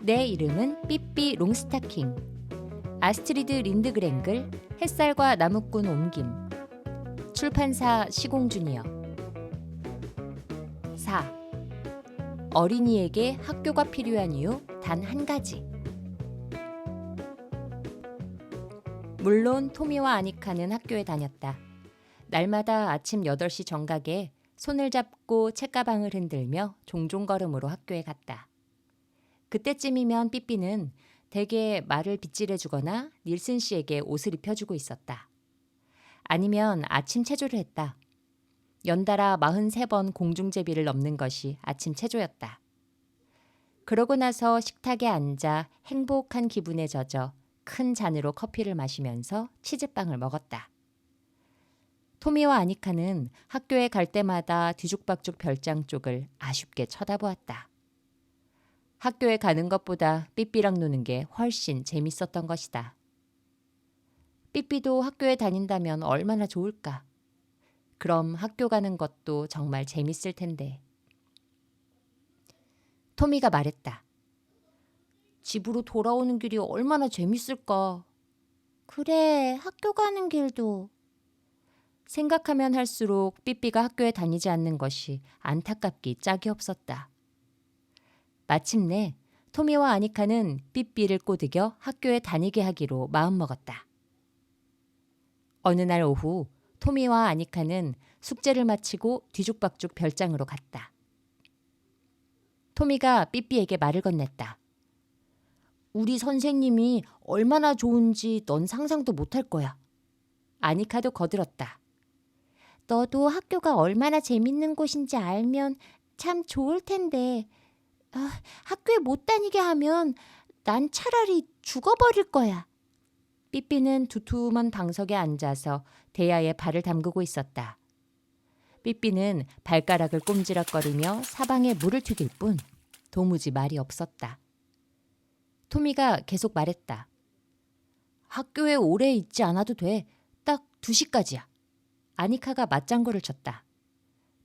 내 이름은 삐삐 롱스타킹. 아스트리드 린드그랭글, 햇살과 나무꾼 옮김. 출판사 시공주니어. 4. 어린이에게 학교가 필요한 이유 단 한 가지. 물론 토미와 아니카는 학교에 다녔다. 날마다 아침 8시 정각에 손을 잡고 책가방을 흔들며 종종 걸음으로 학교에 갔다. 그때쯤이면 삐삐는 대개 말을 빗질해주거나 닐슨 씨에게 옷을 입혀주고 있었다. 아니면 아침 체조를 했다. 연달아 43번 공중제비를 넘는 것이 아침 체조였다. 그러고 나서 식탁에 앉아 행복한 기분에 젖어 큰 잔으로 커피를 마시면서 치즈빵을 먹었다. 토미와 아니카는 학교에 갈 때마다 뒤죽박죽 별장 쪽을 아쉽게 쳐다보았다. 학교에 가는 것보다 삐삐랑 노는 게 훨씬 재밌었던 것이다. 삐삐도 학교에 다닌다면 얼마나 좋을까? 그럼 학교 가는 것도 정말 재밌을 텐데. 토미가 말했다. 집으로 돌아오는 길이 얼마나 재밌을까? 그래, 학교 가는 길도. 생각하면 할수록 삐삐가 학교에 다니지 않는 것이 안타깝기 짝이 없었다. 마침내 토미와 아니카는 삐삐를 꼬드겨 학교에 다니게 하기로 마음먹었다. 어느 날 오후 토미와 아니카는 숙제를 마치고 뒤죽박죽 별장으로 갔다. 토미가 삐삐에게 말을 건넸다. 우리 선생님이 얼마나 좋은지 넌 상상도 못할 거야. 아니카도 거들었다. 너도 학교가 얼마나 재밌는 곳인지 알면 참 좋을 텐데 학교에 못 다니게 하면 난 차라리 죽어버릴 거야. 삐삐는 두툼한 방석에 앉아서 대야에 발을 담그고 있었다. 삐삐는 발가락을 꼼지락거리며 사방에 물을 튀길 뿐 도무지 말이 없었다. 토미가 계속 말했다. 학교에 오래 있지 않아도 돼. 딱 2시까지야. 아니카가 맞장구를 쳤다.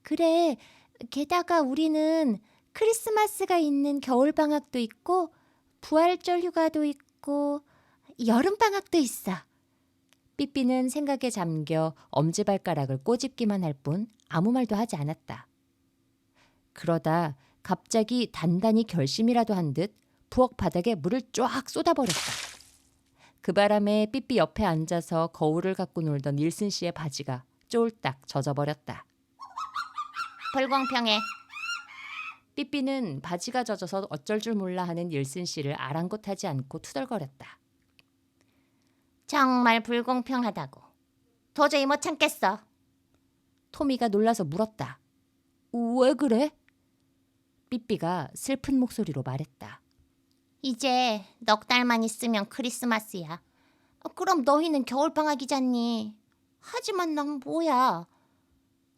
그래, 게다가 우리는 크리스마스가 있는 겨울방학도 있고 부활절 휴가도 있고 여름방학도 있어. 삐삐는 생각에 잠겨 엄지발가락을 꼬집기만 할 뿐 아무 말도 하지 않았다. 그러다 갑자기 단단히 결심이라도 한 듯 부엌 바닥에 물을 쫙 쏟아버렸다. 그 바람에 삐삐 옆에 앉아서 거울을 갖고 놀던 닐슨 씨의 바지가 쫄딱 젖어버렸다. 불공평해. 삐삐는 바지가 젖어서 어쩔 줄 몰라 하는 닐슨 씨를 아랑곳하지 않고 투덜거렸다. 정말 불공평하다고. 도저히 못 참겠어. 토미가 놀라서 물었다. 왜 그래? 삐삐가 슬픈 목소리로 말했다. 이제 넉 달만 있으면 크리스마스야. 그럼 너희는 겨울방학이잖니. 하지만 난 뭐야.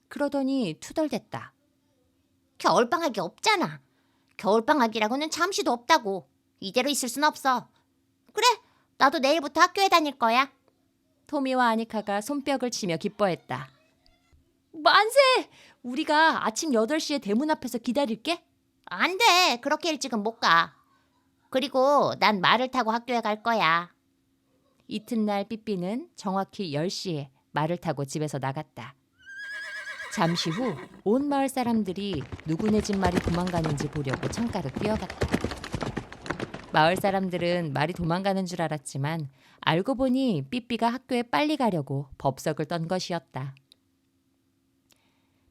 그러더니 투덜댔다. 겨울방학이 없잖아. 겨울방학이라고는 잠시도 없다고. 이대로 있을 순 없어. 그래, 나도 내일부터 학교에 다닐 거야. 토미와 아니카가 손뼉을 치며 기뻐했다. 만세! 우리가 아침 8시에 대문 앞에서 기다릴게. 안 돼. 그렇게 일찍은 못 가. 그리고 난 말을 타고 학교에 갈 거야. 이튿날 삐삐는 정확히 10시에 말을 타고 집에서 나갔다. 잠시 후 온 마을 사람들이 누구네 집 말이 도망가는지 보려고 창가로 뛰어갔다. 마을 사람들은 말이 도망가는 줄 알았지만 알고 보니 삐삐가 학교에 빨리 가려고 법석을 떤 것이었다.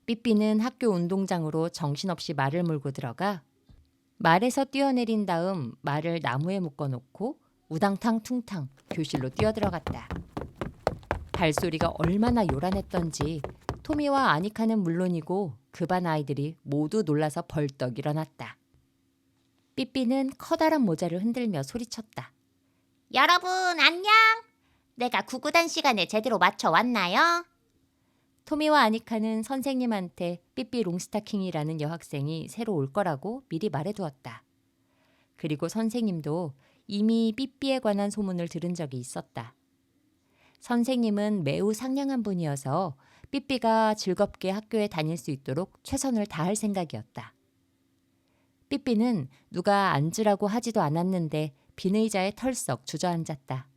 삐삐는 학교 운동장으로 정신없이 말을 몰고 들어가 말에서 뛰어내린 다음 말을 나무에 묶어놓고 우당탕 퉁탕 교실로 뛰어들어갔다. 발소리가 얼마나 요란했던지 토미와 아니카는 물론이고 그 반 아이들이 모두 놀라서 벌떡 일어났다. 삐삐는 커다란 모자를 흔들며 소리쳤다. 여러분 안녕. 내가 구구단 시간에 제대로 맞춰왔나요? 토미와 아니카는 선생님한테 삐삐 롱스타킹이라는 여학생이 새로 올 거라고 미리 말해두었다. 그리고 선생님도 이미 삐삐에 관한 소문을 들은 적이 있었다. 선생님은 매우 상냥한 분이어서 삐삐가 즐겁게 학교에 다닐 수 있도록 최선을 다할 생각이었다. 삐삐는 누가 앉으라고 하지도 않았는데 빈 의자에 털썩 주저앉았다.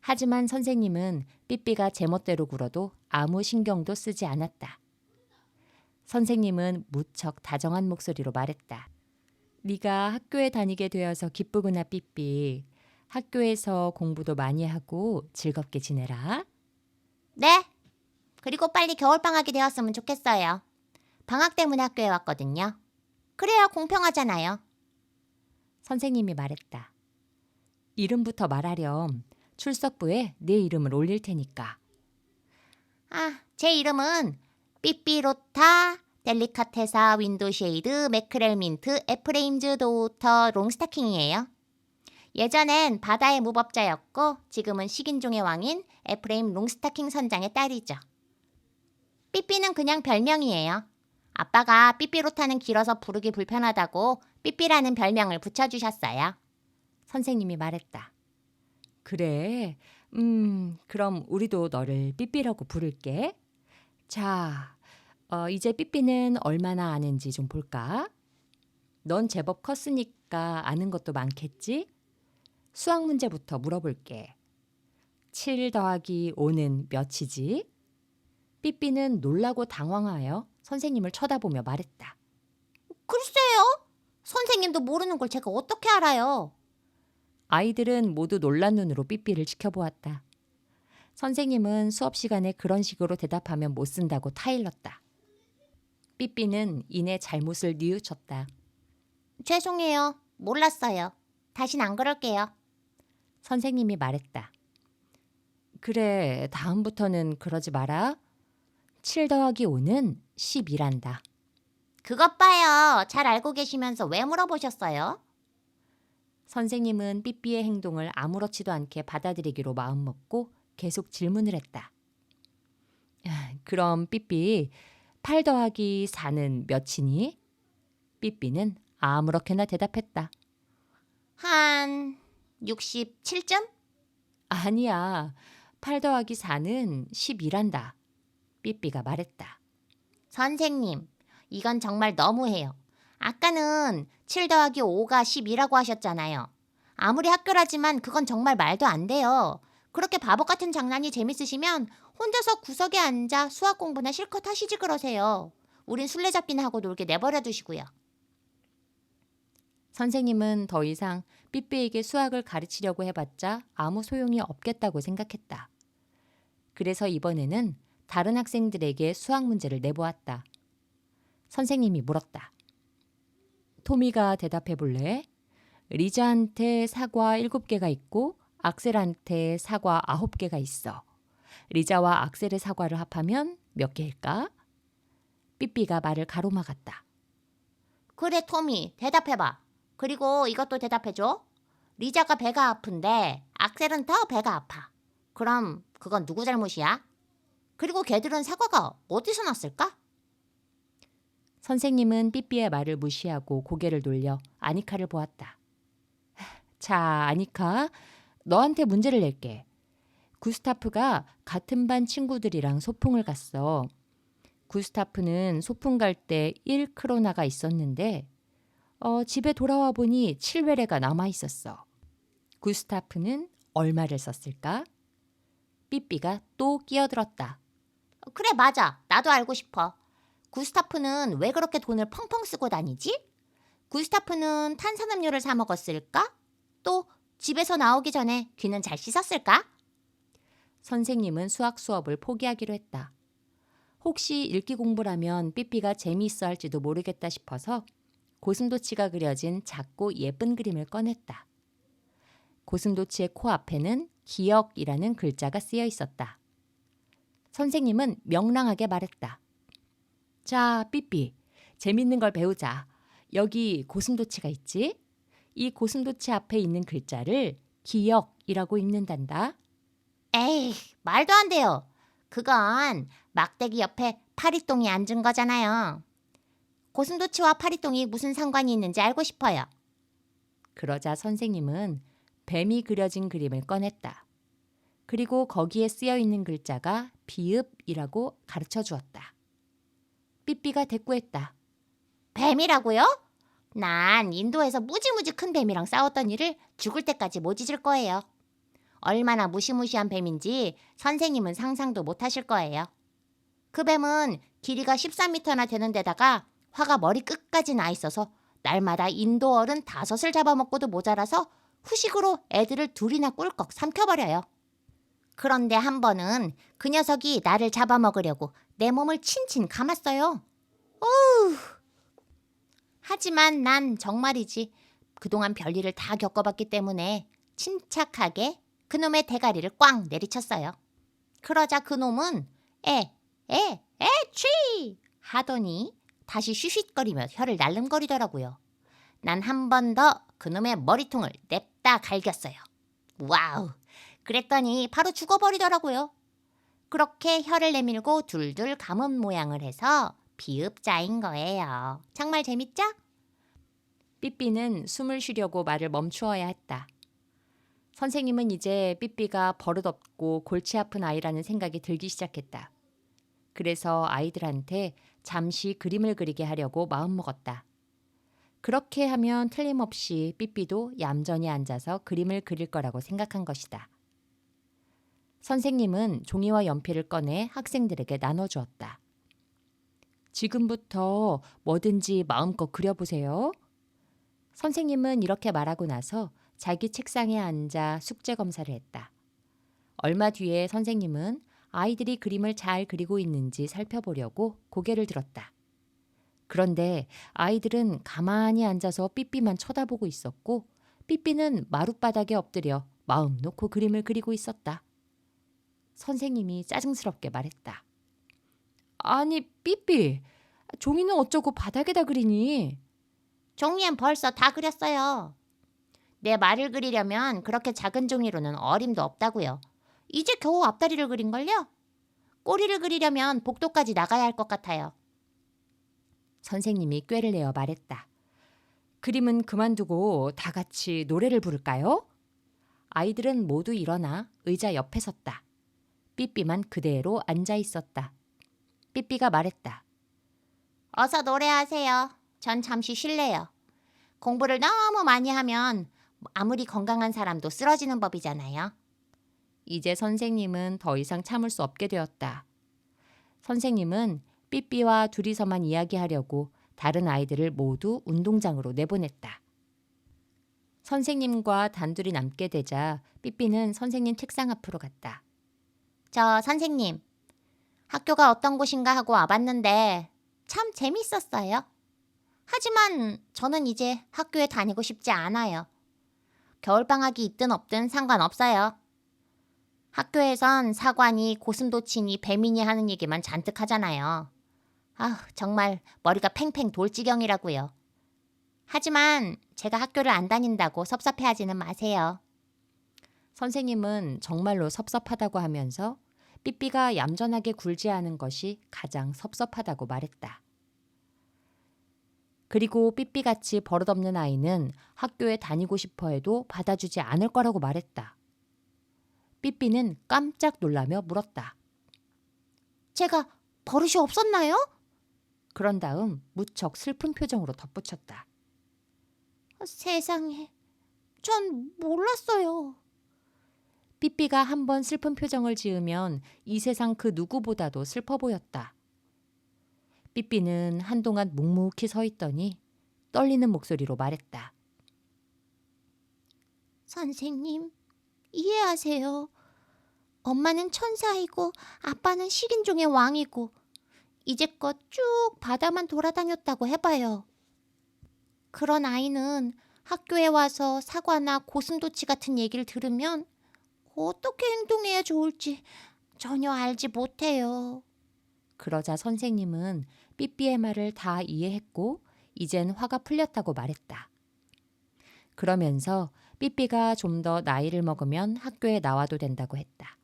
하지만 선생님은 삐삐가 제멋대로 굴어도 아무 신경도 쓰지 않았다. 선생님은 무척 다정한 목소리로 말했다. 네가 학교에 다니게 되어서 기쁘구나 삐삐. 학교에서 공부도 많이 하고 즐겁게 지내라. 네. 그리고 빨리 겨울방학이 되었으면 좋겠어요. 방학 때문에 학교에 왔거든요. 그래야 공평하잖아요. 선생님이 말했다. 이름부터 말하렴. 출석부에 내 이름을 올릴 테니까. 제 이름은 삐삐로타 델리카테사 윈도쉐이드 매크렐 민트 에프레임즈 도우터 롱스타킹이에요. 예전엔 바다의 무법자였고 지금은 식인종의 왕인 에프레임 롱스타킹 선장의 딸이죠. 삐삐는 그냥 별명이에요. 아빠가 삐삐로타는 길어서 부르기 불편하다고 삐삐라는 별명을 붙여주셨어요. 선생님이 말했다. 그래, 그럼 우리도 너를 삐삐라고 부를게. 자, 이제 삐삐는 얼마나 아는지 좀 볼까? 넌 제법 컸으니까 아는 것도 많겠지? 수학 문제부터 물어볼게. 7 더하기 5는 몇이지? 삐삐는 놀라고 당황하여 선생님을 쳐다보며 말했다. 글쎄요. 선생님도 모르는 걸 제가 어떻게 알아요? 아이들은 모두 놀란 눈으로 삐삐를 지켜보았다. 선생님은 수업 시간에 그런 식으로 대답하면 못 쓴다고 타일렀다. 삐삐는 이내 잘못을 뉘우쳤다. 죄송해요. 몰랐어요. 다신 안 그럴게요. 선생님이 말했다. 그래, 다음부터는 그러지 마라. 7 더하기 5는 10이란다. 그것 봐요. 잘 알고 계시면서 왜 물어보셨어요? 선생님은 삐삐의 행동을 아무렇지도 않게 받아들이기로 마음먹고 계속 질문을 했다. 그럼 삐삐, 8 더하기 4는 몇이니? 삐삐는 아무렇게나 대답했다. 한 67점? 아니야, 8 더하기 4는 10이란다. 삐삐가 말했다. 선생님, 이건 정말 너무해요. 아까는 7 더하기 5가 10이라고 하셨잖아요. 아무리 학교라지만 그건 정말 말도 안 돼요. 그렇게 바보 같은 장난이 재밌으시면 혼자서 구석에 앉아 수학 공부나 실컷 하시지 그러세요. 우린 술래잡기나 하고 놀게 내버려 두시고요. 선생님은 더 이상 삐삐에게 수학을 가르치려고 해봤자 아무 소용이 없겠다고 생각했다. 그래서 이번에는 다른 학생들에게 수학 문제를 내보았다. 선생님이 물었다. 토미가 대답해 볼래? 리자한테 사과 7개가 있고 악셀한테 사과 9개가 있어. 리자와 악셀의 사과를 합하면 몇 개일까? 삐삐가 말을 가로막았다. 그래, 토미, 대답해봐. 그리고 이것도 대답해줘. 리자가 배가 아픈데 악셀은 더 배가 아파. 그럼 그건 누구 잘못이야? 그리고 걔들은 사과가 어디서 났을까? 선생님은 삐삐의 말을 무시하고 고개를 돌려 아니카를 보았다. 자, 아니카, 너한테 문제를 낼게. 구스타프가 같은 반 친구들이랑 소풍을 갔어. 구스타프는 소풍 갈 때 1크로나가 있었는데 집에 돌아와 보니 7외래가 남아 있었어. 구스타프는 얼마를 썼을까? 삐삐가 또 끼어들었다. 그래, 맞아. 나도 알고 싶어. 구스타프는 왜 그렇게 돈을 펑펑 쓰고 다니지? 구스타프는 탄산음료를 사 먹었을까? 또 집에서 나오기 전에 귀는 잘 씻었을까? 선생님은 수학 수업을 포기하기로 했다. 혹시 읽기 공부라면 삐삐가 재미있어 할지도 모르겠다 싶어서 고슴도치가 그려진 작고 예쁜 그림을 꺼냈다. 고슴도치의 코앞에는 기억이라는 글자가 쓰여 있었다. 선생님은 명랑하게 말했다. 자, 삐삐, 재밌는 걸 배우자. 여기 고슴도치가 있지? 이 고슴도치 앞에 있는 글자를 기억이라고 읽는단다. 에이, 말도 안 돼요. 그건 막대기 옆에 파리똥이 앉은 거잖아요. 고슴도치와 파리똥이 무슨 상관이 있는지 알고 싶어요. 그러자 선생님은 뱀이 그려진 그림을 꺼냈다. 그리고 거기에 쓰여 있는 글자가 비읍이라고 가르쳐 주었다. 삐삐가 대꾸했다. 뱀이라고요? 난 인도에서 무지무지 큰 뱀이랑 싸웠던 일을 죽을 때까지 못 잊을 거예요. 얼마나 무시무시한 뱀인지 선생님은 상상도 못 하실 거예요. 그 뱀은 길이가 13m나 되는 데다가 화가 머리 끝까지 나 있어서 날마다 인도 어른 5을 잡아먹고도 모자라서 후식으로 애들을 둘이나 꿀꺽 삼켜버려요. 그런데 한 번은 그 녀석이 나를 잡아먹으려고 내 몸을 친친 감았어요. 어우! 하지만 난 정말이지 그동안 별일을 다 겪어봤기 때문에 침착하게 그놈의 대가리를 꽝 내리쳤어요. 그러자 그놈은 취 하더니 다시 쉿쉿거리며 혀를 날름거리더라고요. 난 한 번 더 그놈의 머리통을 냅다 갈겼어요. 와우! 그랬더니 바로 죽어버리더라고요. 그렇게 혀를 내밀고 둘둘 감은 모양을 해서 비읍자인 거예요. 정말 재밌죠? 삐삐는 숨을 쉬려고 말을 멈추어야 했다. 선생님은 이제 삐삐가 버릇없고 골치 아픈 아이라는 생각이 들기 시작했다. 그래서 아이들한테 잠시 그림을 그리게 하려고 마음먹었다. 그렇게 하면 틀림없이 삐삐도 얌전히 앉아서 그림을 그릴 거라고 생각한 것이다. 선생님은 종이와 연필을 꺼내 학생들에게 나눠주었다. 지금부터 뭐든지 마음껏 그려보세요. 선생님은 이렇게 말하고 나서 자기 책상에 앉아 숙제 검사를 했다. 얼마 뒤에 선생님은 아이들이 그림을 잘 그리고 있는지 살펴보려고 고개를 들었다. 그런데 아이들은 가만히 앉아서 삐삐만 쳐다보고 있었고 삐삐는 마룻바닥에 엎드려 마음 놓고 그림을 그리고 있었다. 선생님이 짜증스럽게 말했다. 아니 삐삐, 종이는 어쩌고 바닥에다 그리니? 종이엔 벌써 다 그렸어요. 내 말을 그리려면 그렇게 작은 종이로는 어림도 없다고요. 이제 겨우 앞다리를 그린걸요? 꼬리를 그리려면 복도까지 나가야 할 것 같아요. 선생님이 꾀를 내어 말했다. 그림은 그만두고 다 같이 노래를 부를까요? 아이들은 모두 일어나 의자 옆에 섰다. 삐삐만 그대로 앉아 있었다. 삐삐가 말했다. 어서 노래하세요. 전 잠시 쉴래요. 공부를 너무 많이 하면 아무리 건강한 사람도 쓰러지는 법이잖아요. 이제 선생님은 더 이상 참을 수 없게 되었다. 선생님은 삐삐와 둘이서만 이야기하려고 다른 아이들을 모두 운동장으로 내보냈다. 선생님과 단둘이 남게 되자 삐삐는 선생님 책상 앞으로 갔다. 저 선생님, 학교가 어떤 곳인가 하고 와봤는데 참 재밌었어요. 하지만 저는 이제 학교에 다니고 싶지 않아요. 겨울방학이 있든 없든 상관없어요. 학교에선 사관이 고슴도치니 뱀이니 하는 얘기만 잔뜩 하잖아요. 정말 머리가 팽팽 돌 지경이라고요. 하지만 제가 학교를 안 다닌다고 섭섭해하지는 마세요. 선생님은 정말로 섭섭하다고 하면서 삐삐가 얌전하게 굴지 않은 것이 가장 섭섭하다고 말했다. 그리고 삐삐같이 버릇없는 아이는 학교에 다니고 싶어 해도 받아주지 않을 거라고 말했다. 삐삐는 깜짝 놀라며 물었다. 제가 버릇이 없었나요? 그런 다음 무척 슬픈 표정으로 덧붙였다. 세상에, 전 몰랐어요. 삐삐가 한번 슬픈 표정을 지으면 이 세상 그 누구보다도 슬퍼 보였다. 삐삐는 한동안 묵묵히 서 있더니 떨리는 목소리로 말했다. 선생님, 이해하세요. 엄마는 천사이고 아빠는 식인종의 왕이고 이제껏 쭉 바다만 돌아다녔다고 해봐요. 그런 아이는 학교에 와서 사과나 고슴도치 같은 얘기를 들으면 어떻게 행동해야 좋을지 전혀 알지 못해요. 그러자 선생님은 삐삐의 말을 다 이해했고 이젠 화가 풀렸다고 말했다. 그러면서 삐삐가 좀 더 나이를 먹으면 학교에 나와도 된다고 했다.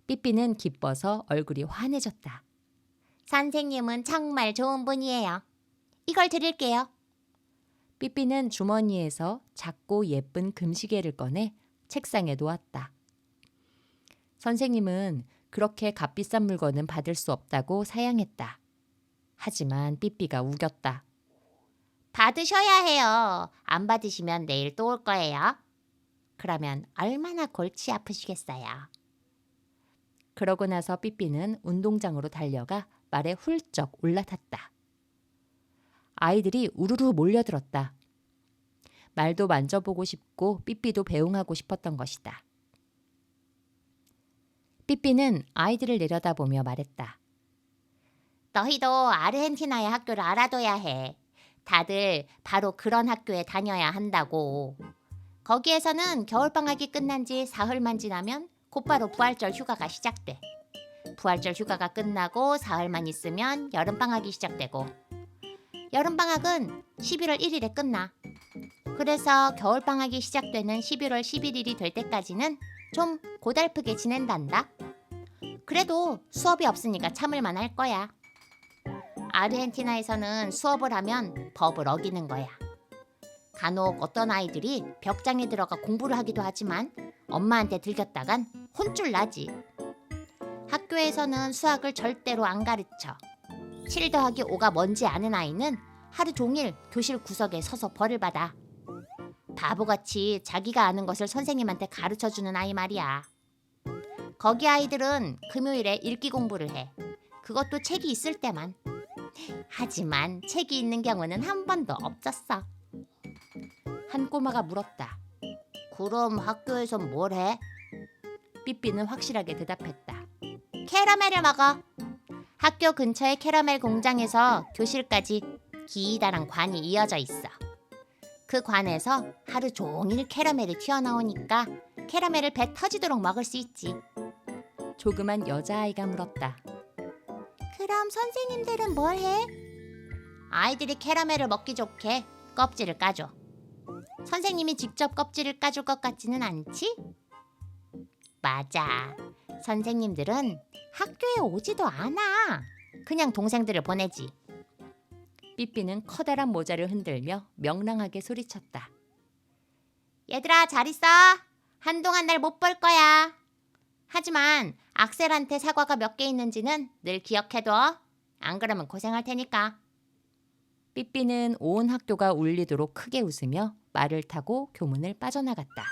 삐삐는 기뻐서 얼굴이 환해졌다. 선생님은 정말 좋은 분이에요. 이걸 드릴게요. 삐삐는 주머니에서 작고 예쁜 금시계를 꺼내 책상에 놓았다. 선생님은 그렇게 값비싼 물건은 받을 수 없다고 사양했다. 하지만 삐삐가 우겼다. 받으셔야 해요. 안 받으시면 내일 또 올 거예요. 그러면 얼마나 골치 아프시겠어요. 그러고 나서 삐삐는 운동장으로 달려가 말에 훌쩍 올라탔다. 아이들이 우르르 몰려들었다. 말도 만져보고 싶고 삐삐도 배웅하고 싶었던 것이다. 삐삐는 아이들을 내려다보며 말했다. 너희도 아르헨티나의 학교를 알아둬야 해. 다들 바로 그런 학교에 다녀야 한다고. 거기에서는 겨울방학이 끝난 지 사흘만 지나면 곧바로 부활절 휴가가 시작돼. 부활절 휴가가 끝나고 사흘만 있으면 여름방학이 시작되고, 여름방학은 11월 1일에 끝나. 그래서 겨울방학이 시작되는 11월 11일이 될 때까지는 좀 고달프게 지낸단다. 그래도 수업이 없으니까 참을만 할 거야. 아르헨티나에서는 수업을 하면 법을 어기는 거야. 간혹 어떤 아이들이 벽장에 들어가 공부를 하기도 하지만 엄마한테 들켰다간 혼쭐 나지. 학교에서는 수학을 절대로 안 가르쳐. 7 더하기 5가 뭔지 아는 아이는 하루 종일 교실 구석에 서서 벌을 받아. 바보같이 자기가 아는 것을 선생님한테 가르쳐주는 아이 말이야. 거기 아이들은 금요일에 읽기 공부를 해. 그것도 책이 있을 때만. 하지만 책이 있는 경우는 한 번도 없었어. 한 꼬마가 물었다. 그럼 학교에선 뭘 해? 삐삐는 확실하게 대답했다. 캐러멜을 먹어. 학교 근처의 캐러멜 공장에서 교실까지 기다란 관이 이어져 있어. 그 관에서 하루 종일 캐러멜이 튀어나오니까 캐러멜을 배 터지도록 먹을 수 있지. 조그만 여자아이가 물었다. 그럼 선생님들은 뭘 해? 아이들이 캐러멜을 먹기 좋게 껍질을 까줘. 선생님이 직접 껍질을 까줄 것 같지는 않지? 맞아. 선생님들은 학교에 오지도 않아. 그냥 동생들을 보내지. 삐삐는 커다란 모자를 흔들며 명랑하게 소리쳤다. 얘들아, 잘 있어. 한동안 날 못 볼 거야. 하지만 악셀한테 사과가 몇 개 있는지는 늘 기억해둬. 안 그러면 고생할 테니까. 삐삐는 온 학교가 울리도록 크게 웃으며 말을 타고 교문을 빠져나갔다.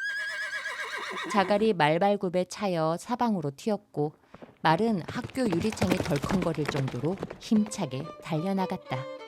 자갈이 말발굽에 차여 사방으로 튀었고 말은 학교 유리창이 덜컹거릴 정도로 힘차게 달려나갔다.